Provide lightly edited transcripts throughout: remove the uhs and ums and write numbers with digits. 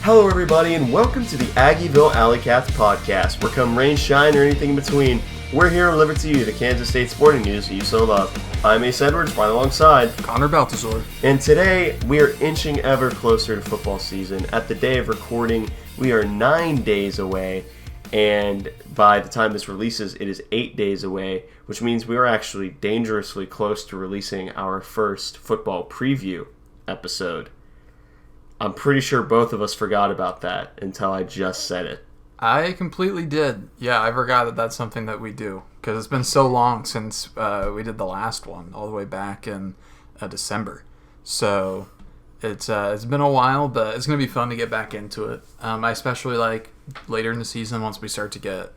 Hello everybody and welcome to the Aggieville Alleycats podcast, where come rain, shine, or anything in between, we're here to deliver to you the Kansas State sporting news that you so love. I'm Ace Edwards, right alongside Connor Baltazar. And today we are inching ever closer to football season. At the day of recording, we are 9 days away, and by the time this releases, it is 8 days away, which means we are actually dangerously close to releasing our first football preview episode. I'm pretty sure both of us forgot about that until I just said it. I completely did. Yeah, I forgot that that's something that we do, because it's been so long since we did the last one, all the way back in December. So it's been a while, but it's going to be fun to get back into it. I especially like later in the season once we start to get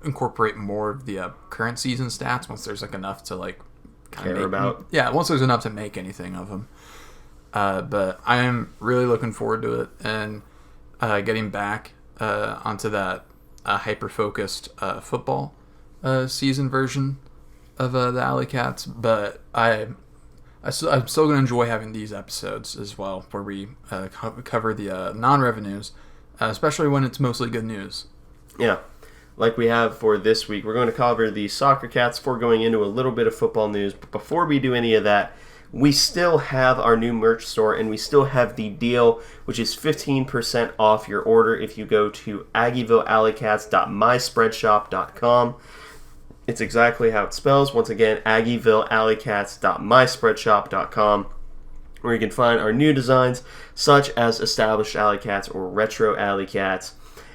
incorporate more of the current season stats, once there's like enough to like care about. Yeah, once there's enough to make anything of them. But I am really looking forward to it and getting back onto that hyper-focused football season version of the Alleycats. But I'm still going to enjoy having these episodes as well, where we cover the non-revenues, especially when it's mostly good news. Yeah, like we have for this week. We're going to cover the Soccer Cats before going into a little bit of football news. But before we do any of that, we still have our new merch store, and we still have the deal, which is 15% off your order if you go to AggievilleAlleycats.myspreadshop.com. It's exactly how it spells. Once again, AggievilleAlleycats.myspreadshop.com, where you can find our new designs, such as established Alleycats or retro Alleycats,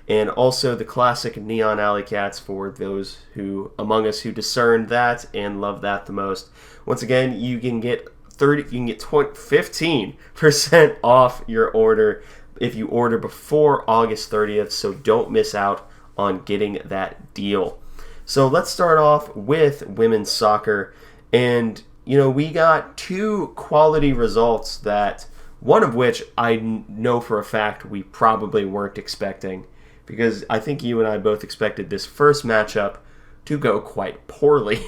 and also the classic neon Alleycats for those who among us who discern that and love that the most. Once again, you can get 15% off your order if you order before August 30th, so don't miss out on getting that deal. So let's start off with women's soccer, and we got two quality results, that one of which I know for a fact we probably weren't expecting, because I think you and I both expected this first matchup to go quite poorly.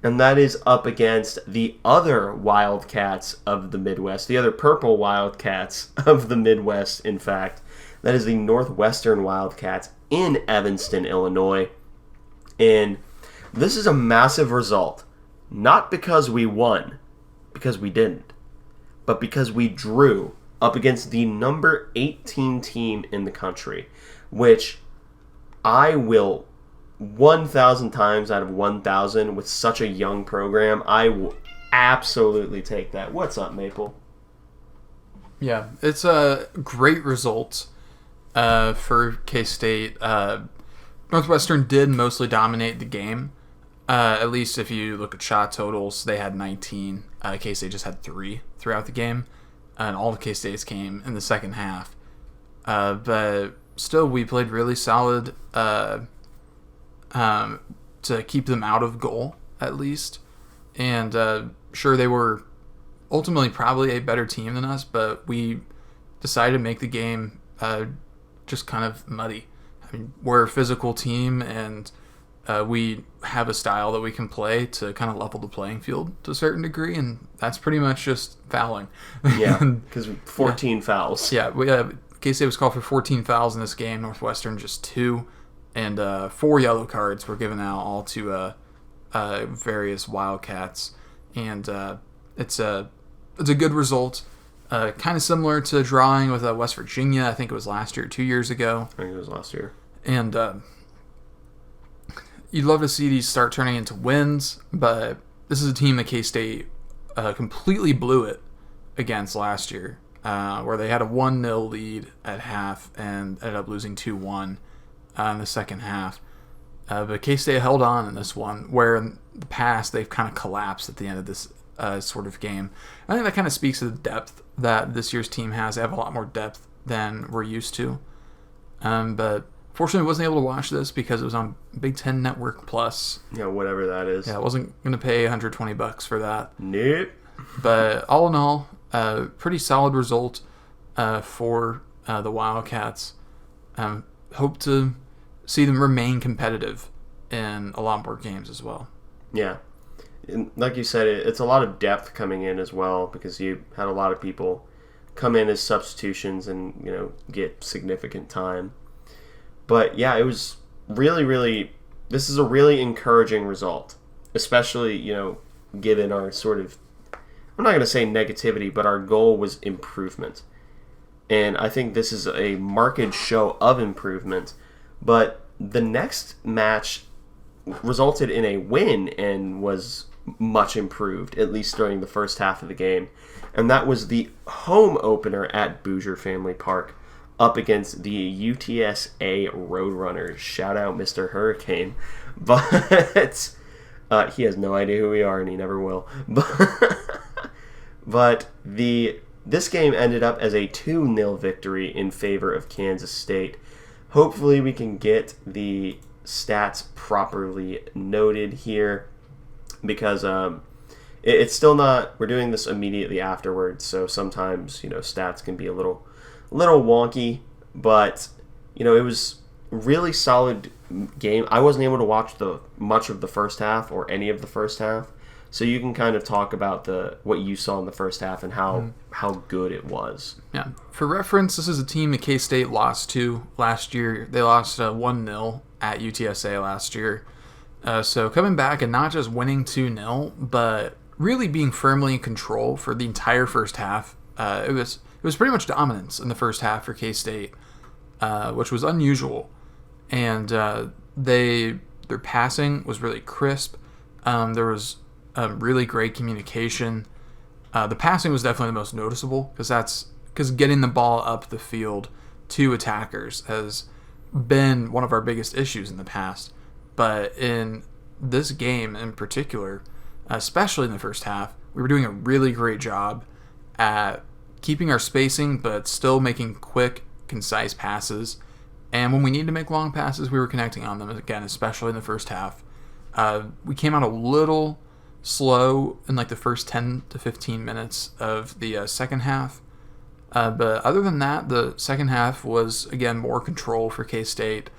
And that is up against the other Wildcats of the Midwest, the other purple Wildcats of the Midwest, in fact. That is the Northwestern Wildcats in Evanston, Illinois. And this is a massive result, not because we won, because we didn't, but because we drew up against the number 18 team in the country, which I will 1,000 times out of 1,000 with such a young program, I will absolutely take that. What's up, Maple? Yeah, it's a great result for K-State. Northwestern did mostly dominate the game. At least if you look at shot totals, they had 19. K-State just had 3 throughout the game, and all of K-State's came in the second half. But still, we played really solid to keep them out of goal, at least. And sure, they were ultimately probably a better team than us, but we decided to make the game just kind of muddy. I mean, we're a physical team, and we have a style that we can play to kind of level the playing field to a certain degree, and that's pretty much just fouling. Yeah, because 14 fouls. Yeah, K-State was called for 14 fouls in this game, Northwestern just 2. And 4 yellow cards were given out, all to various Wildcats, and it's a good result. Kind of similar to drawing with West Virginia. I think it was last year, 2 years ago. I think it was last year. And you'd love to see these start turning into wins, but this is a team that K-State completely blew it against last year, where they had a 1-0 lead at half and ended up losing 2-1. In the second half. But K-State held on in this one, where in the past they've kind of collapsed at the end of this sort of game. I think that kind of speaks to the depth that this year's team has. They have a lot more depth than we're used to. But fortunately, I wasn't able to watch this because it was on Big Ten Network Plus. Yeah, whatever that is. Yeah, I wasn't going to pay $120 for that. Nope. But all in all, pretty solid result for the Wildcats. Hope to see them remain competitive in a lot more games as well. Yeah. And like you said, it's a lot of depth coming in as well, because you had a lot of people come in as substitutions and, get significant time. But yeah, it was really, this is a really encouraging result, especially, given our sort of, I'm not going to say negativity, but our goal was improvement. And I think this is a marked show of improvement. But the next match resulted in a win and was much improved, at least during the first half of the game. And that was the home opener at Bouger Family Park up against the UTSA Roadrunners. Shout out Mr. Hurricane. But he has no idea who we are, and he never will. But this game ended up as a 2-0 victory in favor of Kansas State. Hopefully we can get the stats properly noted here, because it's still not, we're doing this immediately afterwards, so sometimes, stats can be a little wonky, but, it was really solid game. I wasn't able to watch much of the first half or any of the first half, so you can kind of talk about what you saw in the first half and how good it was. Yeah. For reference, this is a team that K-State lost to last year. They lost 1-0 at UTSA last year. So coming back and not just winning 2-0, but really being firmly in control for the entire first half. It was pretty much dominance in the first half for K-State, which was unusual. And their passing was really crisp. There was really great communication. The passing was definitely the most noticeable, because getting the ball up the field to attackers has been one of our biggest issues in the past. But in this game in particular, especially in the first half, we were doing a really great job at keeping our spacing, but still making quick, concise passes. And when we needed to make long passes, we were connecting on them, again, especially in the first half. We came out a little slow in the first 10 to 15 minutes of the second half. But other than that, the second half was, again, more control for K-State,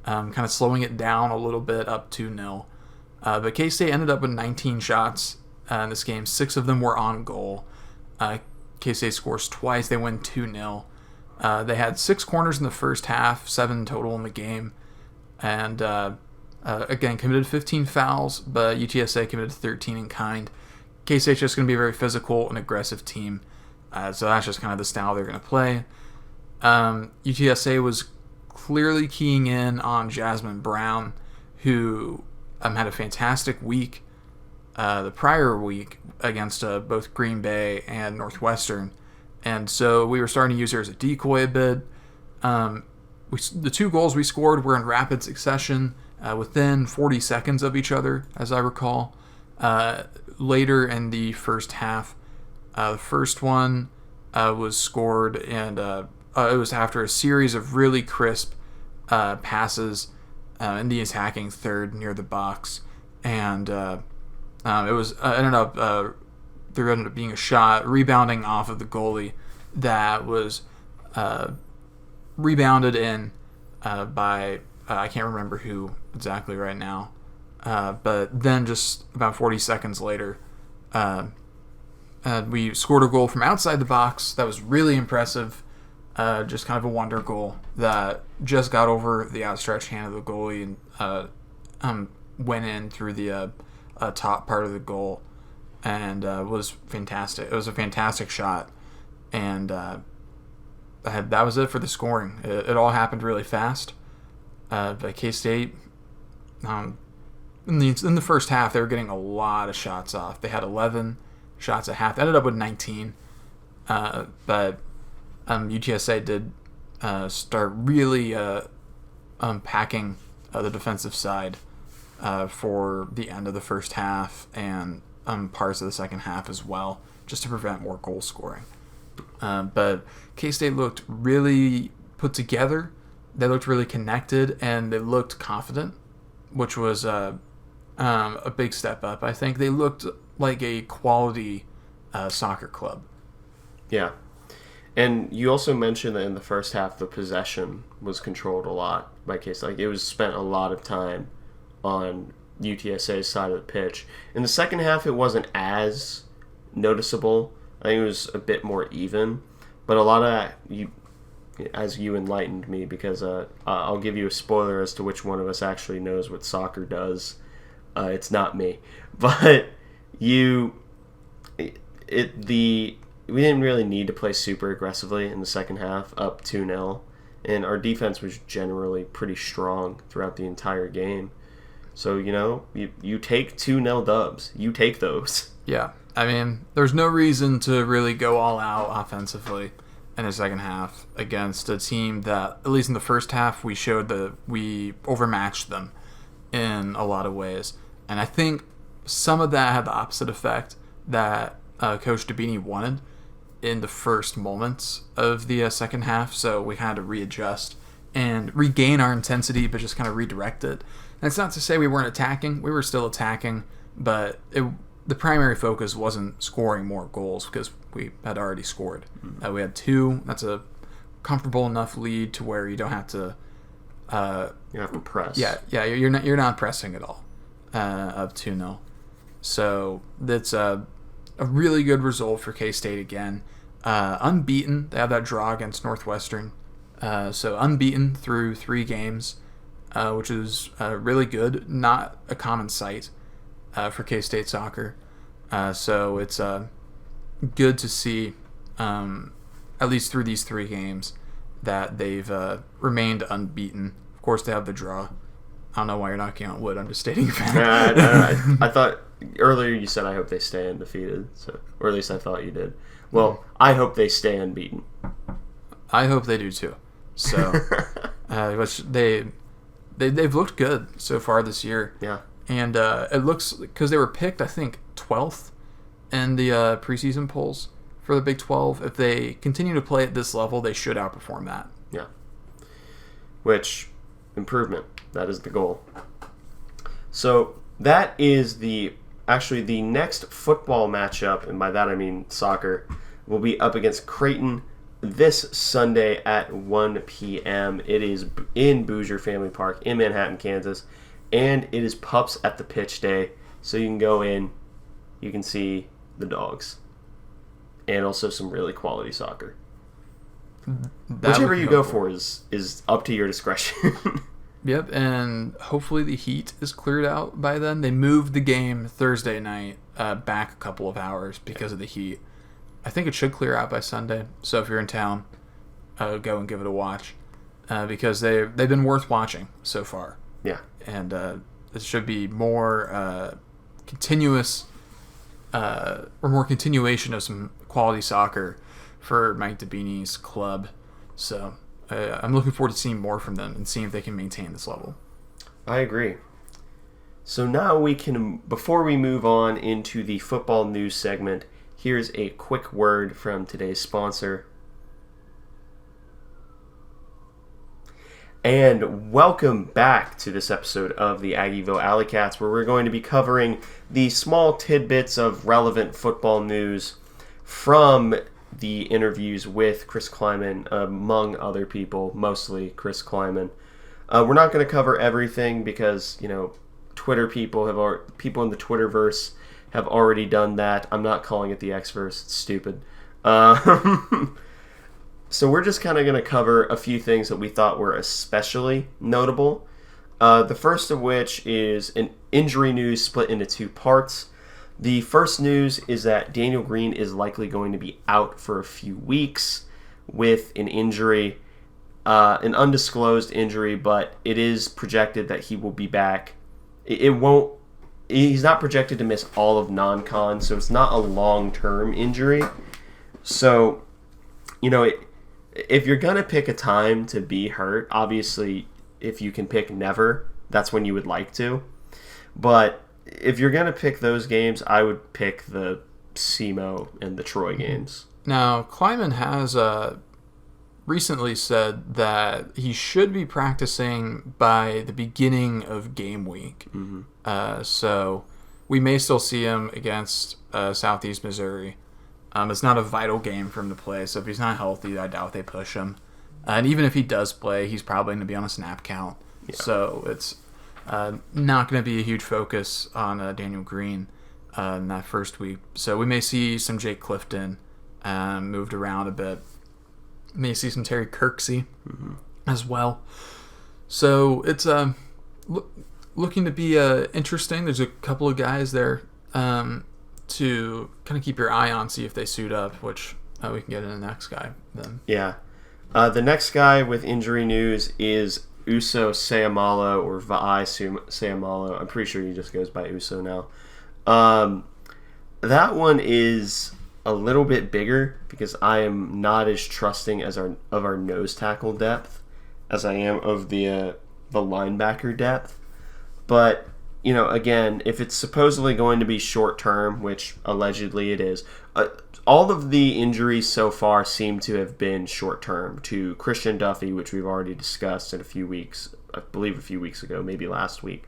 kind of slowing it down a little bit, up 2-0. But K-State ended up with 19 shots in this game. 6 of them were on goal. K-State scores twice. They win 2-0. They had 6 corners in the first half, 7 total in the game. And, again, committed 15 fouls, but UTSA committed 13 in kind. K-State's just going to be a very physical and aggressive team. So that's just kind of the style they're going to play. UTSA was clearly keying in on Jasmine Brown, who had a fantastic week the prior week against both Green Bay and Northwestern. And so we were starting to use her as a decoy a bit. The 2 goals we scored were in rapid succession, within 40 seconds of each other, as I recall. Later in the first half, the first one was scored, and it was after a series of really crisp passes in the attacking third near the box, and there ended up being a shot rebounding off of the goalie that was rebounded in by I can't remember who exactly right now, but then just about 40 seconds later, we scored a goal from outside the box that was really impressive. Just kind of a wonder goal that just got over the outstretched hand of the goalie and went in through the top part of the goal, and was fantastic. It was a fantastic shot, and that was it for the scoring. It all happened really fast. But K-State, in the first half, they were getting a lot of shots off. They had 11 shots at half. They ended up with 19, but UTSA did start really packing the defensive side for the end of the first half and parts of the second half as well, just to prevent more goal scoring. But K-State looked really put together. They looked really connected, and they looked confident, which was a big step up. I think they looked like a quality soccer club. Yeah. And you also mentioned that in the first half, the possession was controlled a lot by K-State. Like, it was spent a lot of time on UTSA's side of the pitch. In the second half, it wasn't as noticeable. I think it was a bit more even. But a lot of that, as you enlightened me, because I'll give you a spoiler as to which one of us actually knows what soccer does. It's not me. But we didn't really need to play super aggressively in the second half, up 2-0. And our defense was generally pretty strong throughout the entire game. So, you take 2-0 dubs. You take those. Yeah. I mean, there's no reason to really go all out offensively in the second half against a team that, at least in the first half, we showed that we overmatched them in a lot of ways. And I think some of that had the opposite effect that Coach Dabini wanted in the first moments of the second half, so we had to readjust and regain our intensity, but just kind of redirect it. And it's not to say we weren't attacking. We were still attacking, but the primary focus wasn't scoring more goals because we had already scored. We had 2. That's a comfortable enough lead to where you don't have to... you have to press. Yeah, you're not pressing at all of 2-0. So that's a really good result for K-State again. Unbeaten. They had that draw against Northwestern. So unbeaten through 3 games, which is really good. Not a common sight for K-State soccer. So it's good to see, at least through these 3 games, that they've remained unbeaten. Of course, they have the draw. I don't know why you're knocking on wood. I'm just stating a fact. No. I thought earlier you said I hope they stay undefeated, or at least I thought you did. Well, I hope they stay unbeaten. I hope they do too. So, which they've looked good so far this year. Yeah, and it looks, because they were picked, I think, 12th in the preseason polls for the Big 12. If they continue to play at this level, they should outperform that. Yeah. Which, improvement. That is the goal. So that is actually the next football matchup, and by that I mean soccer, will be up against Creighton this Sunday at 1 p.m. It is in Boozer Family Park in Manhattan, Kansas, and it is Pups at the Pitch Day, so you can go in, you can see the dogs, and also some really quality soccer. Whichever you go for is up to your discretion. Yep, and hopefully the heat is cleared out by then. They moved the game Thursday night back a couple of hours because of the heat. I think it should clear out by Sunday, so if you're in town, go and give it a watch because they've been worth watching so far. Yeah. And it should be more continuous or more continuation of some quality soccer for Mike Dabini's club. So... I'm looking forward to seeing more from them and seeing if they can maintain this level. I agree. So now before we move on into the football news segment, here's a quick word from today's sponsor. And welcome back to this episode of the Aggieville Alleycats, where we're going to be covering the small tidbits of relevant football news from the interviews with Chris Kleiman, among other people, mostly Chris Kleiman. We're not going to cover everything because, Twitter people people in the Twitterverse have already done that. I'm not calling it the Xverse. It's stupid. So we're just kind of going to cover a few things that we thought were especially notable. The first of which is an injury news split into 2 parts. The first news is that Daniel Green is likely going to be out for a few weeks with an injury, an undisclosed injury, but it is projected that he will be back. He's not projected to miss all of non-con, so it's not a long-term injury. So, if you're going to pick a time to be hurt, obviously, if you can pick never, that's when you would like to. But if you're going to pick those games, I would pick the SEMO and the Troy games. Now, Kleiman has recently said that he should be practicing by the beginning of game week. Mm-hmm. So we may still see him against Southeast Missouri. It's not a vital game for him to play, so if he's not healthy, I doubt they push him. And even if he does play, he's probably going to be on a snap count. Yeah. So it's not going to be a huge focus on Daniel Green in that first week. So we may see some Jake Clifton moved around a bit May see some Terry Kirksey as well. So it's looking to be interesting. There's a couple of guys there to kind of keep your eye on, see if they suit up, which we can get in the next guy then. Yeah. The next guy with injury news is Uso Seumalo, or Vai Seumalo. I'm pretty sure he just goes by Uso now. That one is a little bit bigger because I am not as trusting as our nose tackle depth as I am of the linebacker depth. But, you know, again, if it's supposedly going to be short term, which allegedly it is, all of the injuries so far seem to have been short term to Christian Duffy, which we've already discussed in a few weeks, I believe a few weeks ago, maybe last week.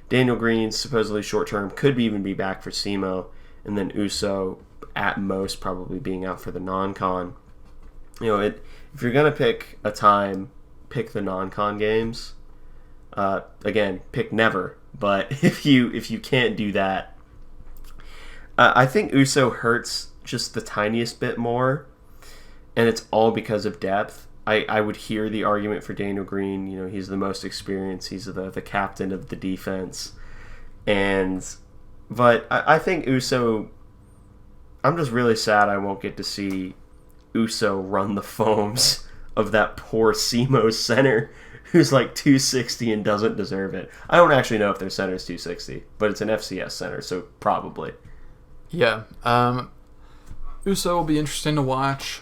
Daniel Green, supposedly short term, could even be back for SEMO, and then Uso, at most, probably being out for the non-con. You know, if you're going to pick a time, pick the non-con games. Again, pick never, but if you can't do that, I think Uso hurts just the tiniest bit more, and it's all because of depth. I would hear the argument for Daniel Green. You know, he's the most experienced. He's the captain of the defense, but I think Uso. I'm just really sad I won't get to see Uso run the foams of that poor SEMO center who's like 260 and doesn't deserve it. I don't actually know if their center is 260, but it's an FCS center, so probably. Yeah. Uso will be interesting to watch.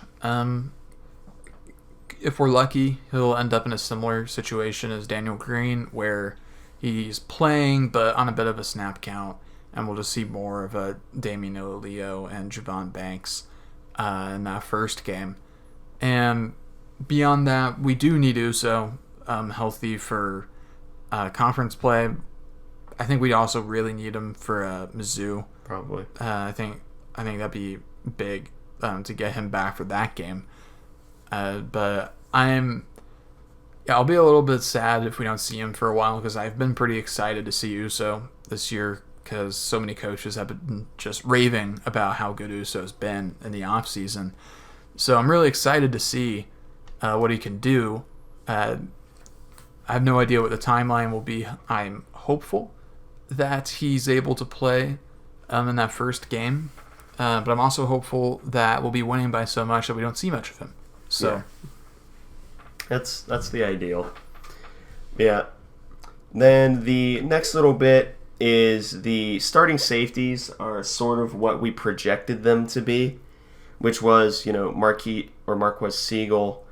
If we're lucky, he'll end up in a similar situation as Daniel Green, where he's playing but on a bit of a snap count, and we'll just see more of a Damian Olio and Javon Banks in that first game. And beyond that, we do need Uso healthy for conference play. I think we also really need him for Mizzou. Probably. I think that'd be big to get him back for that game. But I'll be a little bit sad if we don't see him for a while, because I've been pretty excited to see Uso this year, because so many coaches have been just raving about how good Uso's been in the offseason. So I'm really excited to see what he can do. I have no idea what the timeline will be. I'm hopeful that he's able to play in that first game. But I'm also hopeful that we'll be winning by so much that we don't see much of him. So yeah. That's the ideal. Yeah. Then the next little bit is the starting safeties are sort of what we projected them to be, which was, you know, Marquez Siegel,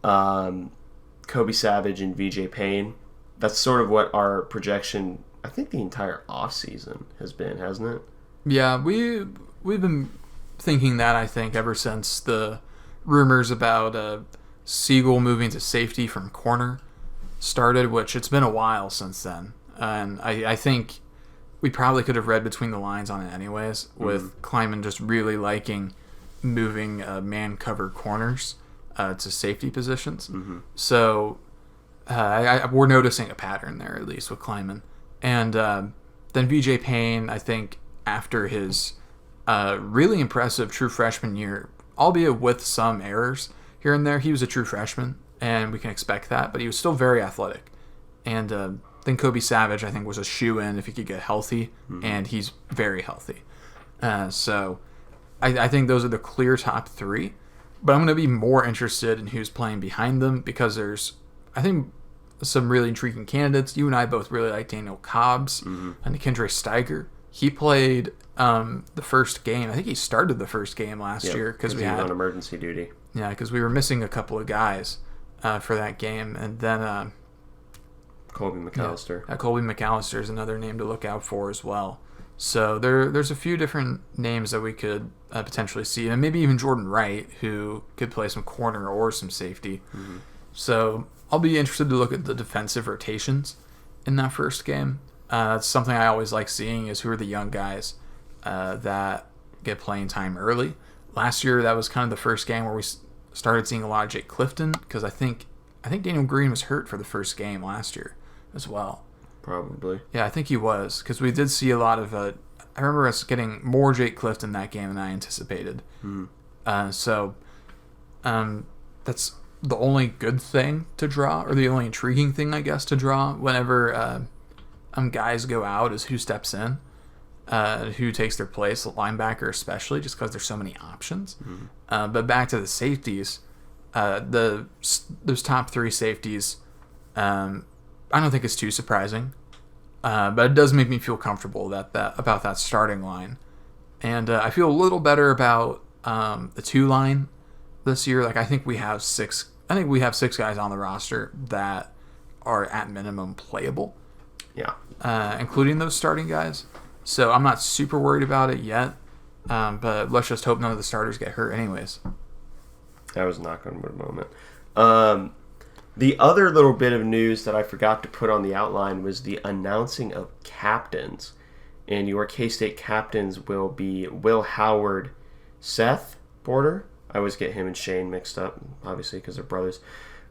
Kobe Savage, and VJ Payne. That's sort of what our projection, I think, the entire offseason has been, hasn't it? Yeah, we've been thinking that, I think, ever since the rumors about Siegel moving to safety from corner started, which it's been a while since then. And I think we probably could have read between the lines on it anyways, with Kleiman just really liking moving man-cover corners to safety positions. Mm-hmm. So we're noticing a pattern there, at least with Kleiman. And then VJ Payne, I think, after his really impressive true freshman year, albeit with some errors here and there, he was a true freshman, and we can expect that, but he was still very athletic. And then Kobe Savage, I think, was a shoo-in if he could get healthy, and he's very healthy. So I think those are the clear top three, but I'm going to be more interested in who's playing behind them, because there's, I think, some really intriguing candidates. You and I both really like Daniel Cobbs and Kendra Steiger. He played the first game. I think he started the first game last year because we had on emergency duty. Yeah, because we were missing a couple of guys for that game, and then Colby McAllister. Yeah, Colby McAllister is another name to look out for as well. So there's a few different names that we could potentially see, and maybe even Jordan Wright, who could play some corner or some safety. Mm-hmm. So I'll be interested to look at the defensive rotations in that first game. That's something I always like seeing, is who are the young guys that get playing time early. Last year, that was kind of the first game where we started seeing a lot of Jake Clifton, because I think Daniel Green was hurt for the first game last year as well. Probably. Yeah, I think he was, because we did see a lot of I remember us getting more Jake Clifton that game than I anticipated. So that's the only good thing to draw, or the only intriguing thing, I guess, to draw whenever guys go out, is who steps in, who takes their place, linebacker especially, just because there's so many options. Mm-hmm. But back to the safeties, those top 3 safeties, I don't think it's too surprising, but it does make me feel comfortable about that starting line, and I feel a little better about the 2 line this year. Like I think we have 6 guys on the roster that are at minimum playable. Yeah. Including those starting guys. So I'm not super worried about it yet. But let's just hope none of the starters get hurt anyways. That was not going to be a moment. The other little bit of news that I forgot to put on the outline was the announcing of captains. And your K-State captains will be Will Howard, Seth Porter. I always get him and Shane mixed up, obviously, because they're brothers.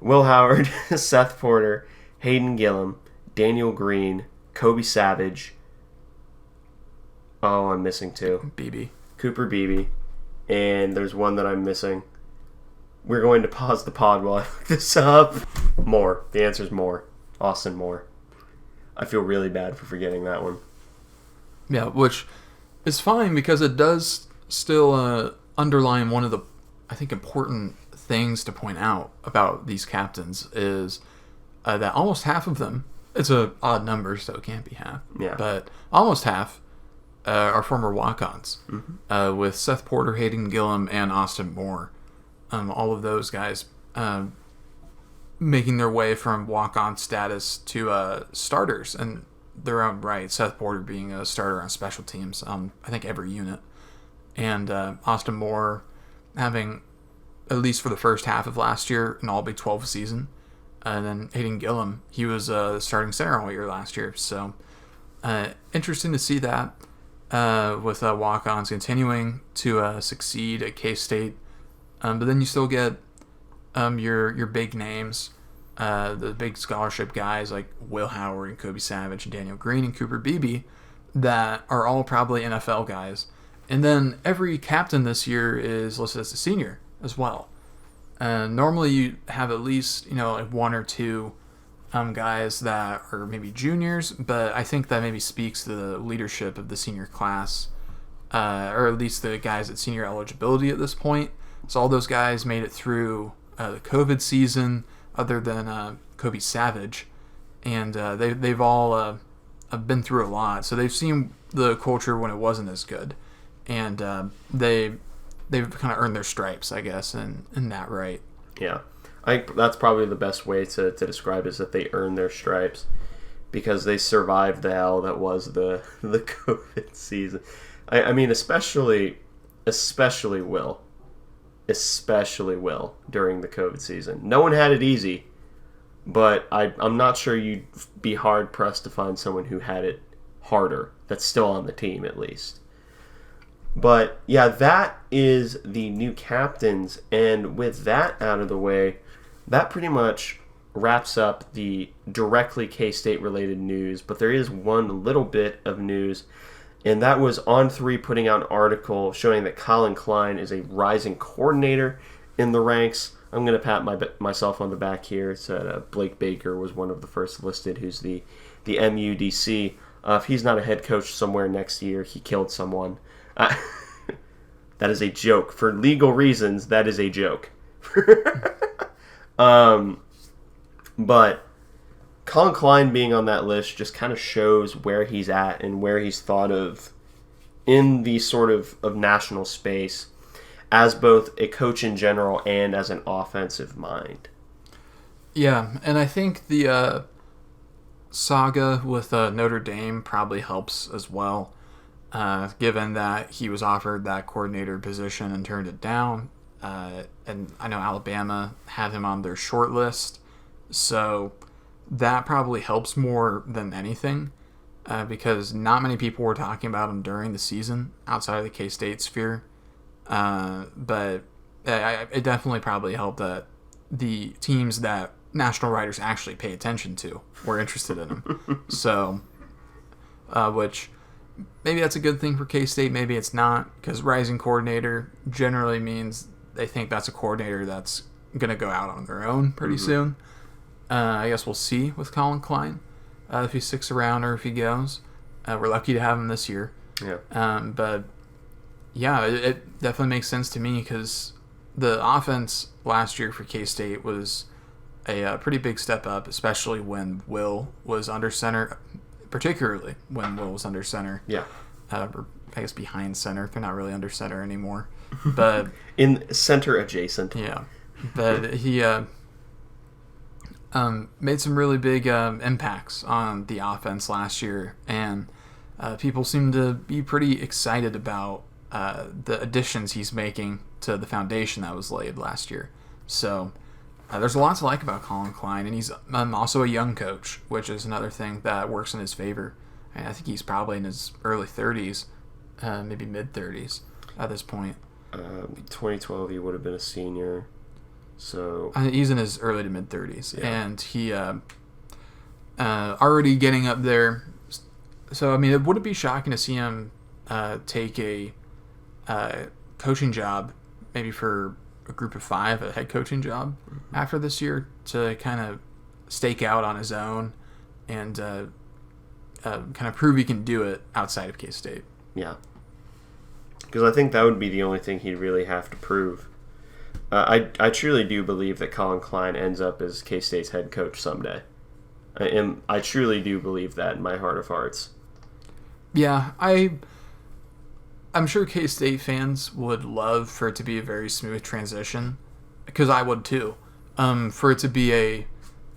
Will Howard, Seth Porter, Hayden Gillum, Daniel Green, Kobe Savage. Oh, I'm missing 2. Cooper Beebe. And there's one that I'm missing. We're going to pause the pod while I look this up. Moore. The answer is Moore. Austin Moore. I feel really bad for forgetting that one. Yeah, which is fine because it does still underline one of the, I think, important things to point out about these captains is that almost half of them, it's a odd number, so it can't be half. Yeah. But almost half are former walk-ons, with Seth Porter, Hayden Gillum, and Austin Moore. All of those guys making their way from walk-on status to starters in their own right. Seth Porter being a starter on special teams, I think every unit. And Austin Moore having, at least for the first half of last year, an All Big 12 season. And then Hayden Gillum, he was starting center all year last year. So interesting to see that with walk-ons continuing to succeed at K-State. But then you still get your big names, the big scholarship guys like Will Howard and Kobe Savage and Daniel Green and Cooper Beebe that are all probably NFL guys. And then every captain this year is listed as a senior as well. Normally you have at least, like 1 or 2 guys that are maybe juniors, but I think that maybe speaks to the leadership of the senior class, or at least the guys at senior eligibility at this point. So all those guys made it through the COVID season, other than Kobe Savage, and they've all been through a lot. So they've seen the culture when it wasn't as good, and they've kind of earned their stripes, I guess, in that right. Yeah, I think that's probably the best way to describe it, is that they earned their stripes because they survived the hell that was the COVID season. I mean, especially Will. Especially Will during the COVID season. No one had it easy, but I'm not sure you'd be hard-pressed to find someone who had it harder that's still on the team, at least. But, yeah, that is the new captains, and with that out of the way, that pretty much wraps up the directly K-State related news, but there is one little bit of news, and that was On3 putting out an article showing that Colin Klein is a rising coordinator in the ranks. I'm going to pat myself on the back here. It said Blake Baker was one of the first listed, who's the MUDC. If he's not a head coach somewhere next year, he killed someone. That is a joke. For legal reasons, that is a joke. But Colin Klein being on that list just kind of shows where he's at and where he's thought of in the sort of national space as both a coach in general and as an offensive mind. Yeah, and I think the saga with Notre Dame probably helps as well, given that he was offered that coordinator position and turned it down. And I know Alabama had him on their short list, so that probably helps more than anything, because not many people were talking about him during the season outside of the K-State sphere. But it definitely probably helped that the teams that national writers actually pay attention to were interested in him. So, which maybe that's a good thing for K-State, maybe it's not, because rising coordinator generally means they think that's a coordinator that's going to go out on their own pretty soon. I guess we'll see with Colin Klein if he sticks around or if he goes. We're lucky to have him this year. Yeah. But yeah, it definitely makes sense to me because the offense last year for K-State was a pretty big step up, especially when Will was under center, particularly when Will was under center. Yeah. Or I guess behind center. They're not really under center anymore. But in center adjacent. Yeah. But he made some really big impacts on the offense last year, and people seem to be pretty excited about the additions he's making to the foundation that was laid last year. So there's a lot to like about Colin Klein, and he's also a young coach, which is another thing that works in his favor. And I think he's probably in his early 30s, maybe mid-30s at this point. 2012, he would have been a senior. So he's in his early to mid-30s, yeah. And he already getting up there. So, I mean, it wouldn't be shocking to see him take a coaching job, maybe for a group of 5, a head coaching job after this year to kind of stake out on his own and kind of prove he can do it outside of K-State. Yeah. Because I think that would be the only thing he'd really have to prove. I truly do believe that Colin Klein ends up as K-State's head coach someday. I truly do believe that in my heart of hearts. Yeah, I'm sure K-State fans would love for it to be a very smooth transition, because I would too. For it to be a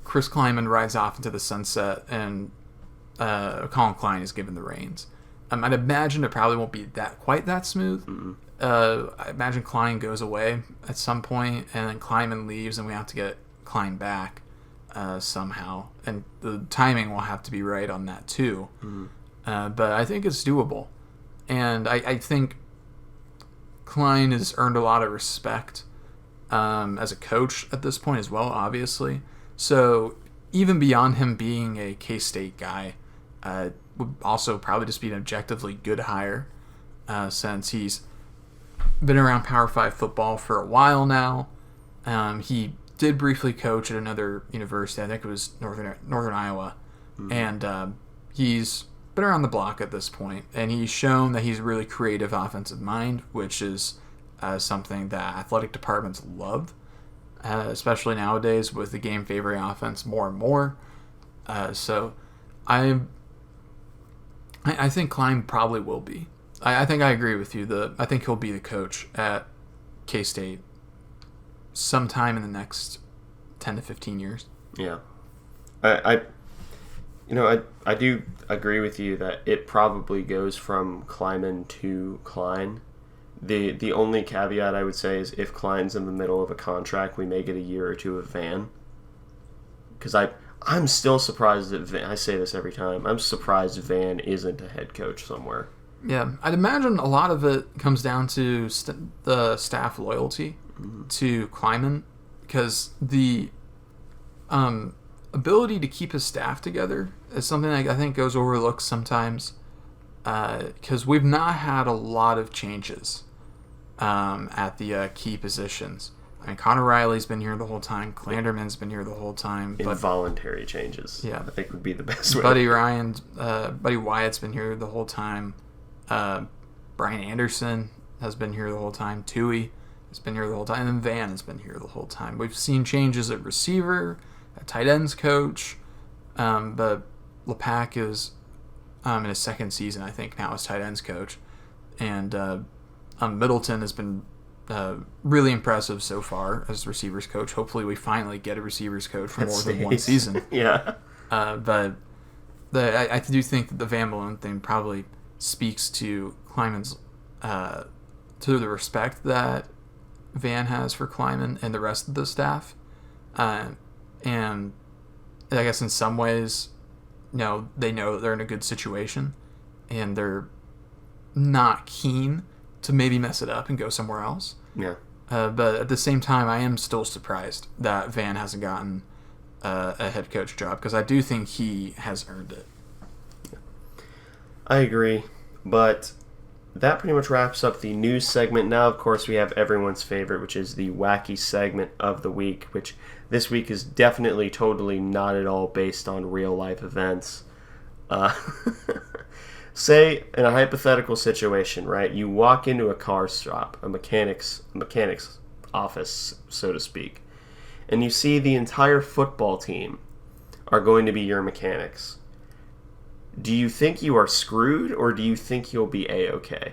Chris Klieman rides off into the sunset and Colin Klein is given the reins. I'd imagine it probably won't be quite that smooth. Mm-hmm. I imagine Klein goes away at some point, and then Klieman leaves, and we have to get Klein back somehow. And the timing will have to be right on that too. Mm-hmm. But I think it's doable. And I think Klein has earned a lot of respect as a coach at this point as well, obviously. So even beyond him being a K-State guy, would also probably just be an objectively good hire since he's been around Power 5 football for a while now. He did briefly coach at another university. I think it was Northern Iowa. Mm-hmm. And he's been around the block at this point, and he's shown that he's a really creative offensive mind, which is something that athletic departments love, especially nowadays with the game favoring offense more and more. So I think Klein probably will be. I think I agree with you. I think he'll be the coach at K-State sometime in the next 10 to 15 years. Yeah. I do agree with you that it probably goes from Klieman to Klein. The only caveat I would say is if Klein's in the middle of a contract, we may get a year or two of Van. Because I'm still surprised that Van, I say this every time, I'm surprised Van isn't a head coach somewhere. Yeah, I'd imagine a lot of it comes down to the staff loyalty to Klieman, because the ability to keep his staff together is something that I think goes overlooked sometimes, because we've not had a lot of changes at the key positions. I mean, Connor Riley's been here the whole time. Clanderman's been here the whole time. Involuntary changes, yeah, I think would be the best way. Buddy Wyatt's been here the whole time. Brian Anderson has been here the whole time. Tui has been here the whole time. And then Van has been here the whole time. We've seen changes at receiver, at tight ends coach, but Lepak is in his second season, I think, now as tight ends coach. And Middleton has been really impressive so far as receivers coach. Hopefully we finally get a receivers coach for more than one season. Yeah. But I do think that the Van Malone thing probably speaks to Klieman's to the respect that Van has for Klieman and the rest of the staff. And I guess in some ways, they know that they're in a good situation and they're not keen to maybe mess it up and go somewhere else. Yeah. But at the same time, I am still surprised that Van hasn't gotten a head coach job, because I do think he has earned it. I agree, but that pretty much wraps up the news segment. Now, of course, we have everyone's favorite, which is the wacky segment of the week, which this week is definitely, totally not at all based on real-life events. Say, in a hypothetical situation, right, you walk into a car shop, a mechanic's office, so to speak, and you see the entire football team are going to be your mechanics. Do you think you are screwed, or do you think you'll be A-okay?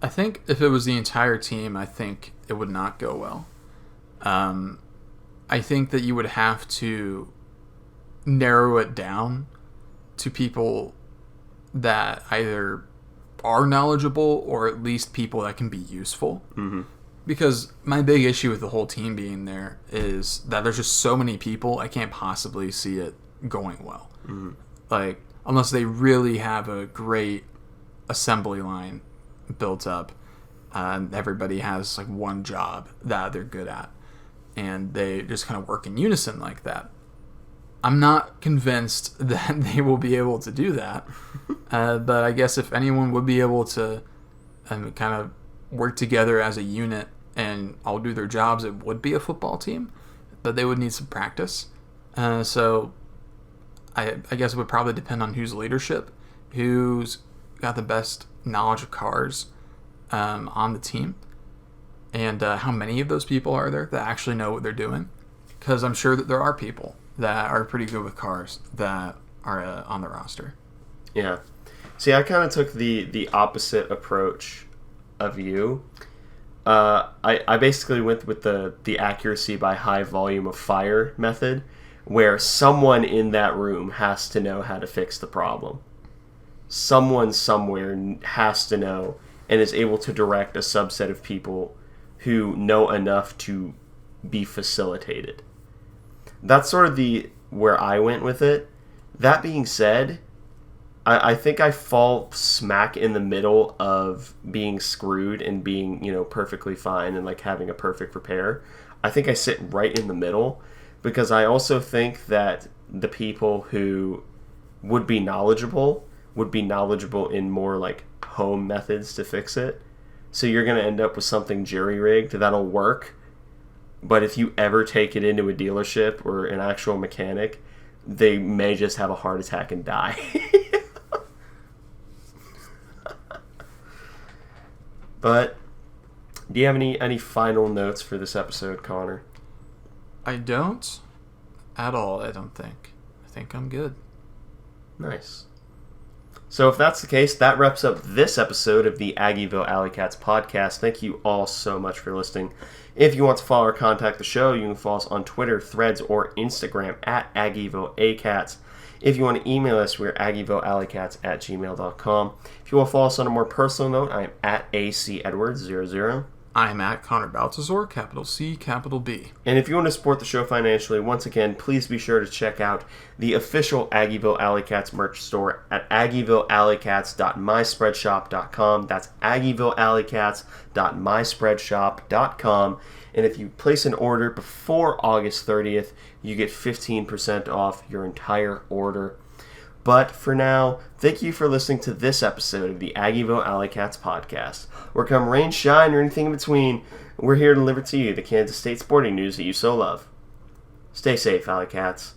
I think if it was the entire team, I think it would not go well. I think that you would have to narrow it down to people that either are knowledgeable or at least people that can be useful. Mm-hmm. Because my big issue with the whole team being there is that there's just so many people, I can't possibly see it going well. Mm-hmm. Like, unless they really have a great assembly line built up, and everybody has like one job that they're good at, and they just kind of work in unison like that. I'm not convinced that they will be able to do that, but I guess if anyone would be able to kind of work together as a unit and all do their jobs, it would be a football team, but they would need some practice. So I guess it would probably depend on whose leadership, who's got the best knowledge of cars on the team, and how many of those people are there that actually know what they're doing. Because I'm sure that there are people that are pretty good with cars that are on the roster. Yeah. See, I kind of took the opposite approach of you. I basically went with the accuracy by high volume of fire method, where someone in that room has to know how to fix the problem. Someone somewhere has to know and is able to direct a subset of people who know enough to be facilitated. That's sort of where I went with it. That being said, I think I fall smack in the middle of being screwed and being, perfectly fine and like having a perfect repair. I think I sit right in the middle, because I also think that the people who would be knowledgeable in more like home methods to fix it. So you're going to end up with something jury-rigged that'll work, but if you ever take it into a dealership or an actual mechanic, they may just have a heart attack and die. But do you have any final notes for this episode, Connor? I don't at all, I don't think. I think I'm good. Nice. So if that's the case, that wraps up this episode of the Aggieville Alleycats podcast. Thank you all so much for listening. If you want to follow or contact the show, you can follow us on Twitter, Threads, or Instagram at Aggieville Alleycats. If you want to email us, we're AggievilleAlleycats@gmail.com. If you want to follow us on a more personal note, I am at ACEdwards00. I'm at Connor Baltazar, capital C, capital B. And if you want to support the show financially, once again, please be sure to check out the official Aggieville Alleycats merch store at AggievilleAlleycats.myspreadshop.com. That's AggievilleAlleycats.myspreadshop.com. And if you place an order before August 30th, you get 15% off your entire order. But for now, thank you for listening to this episode of the Aggieville Alleycats podcast. Where come rain, shine, or anything in between, we're here to deliver to you the Kansas State sporting news that you so love. Stay safe, Alleycats.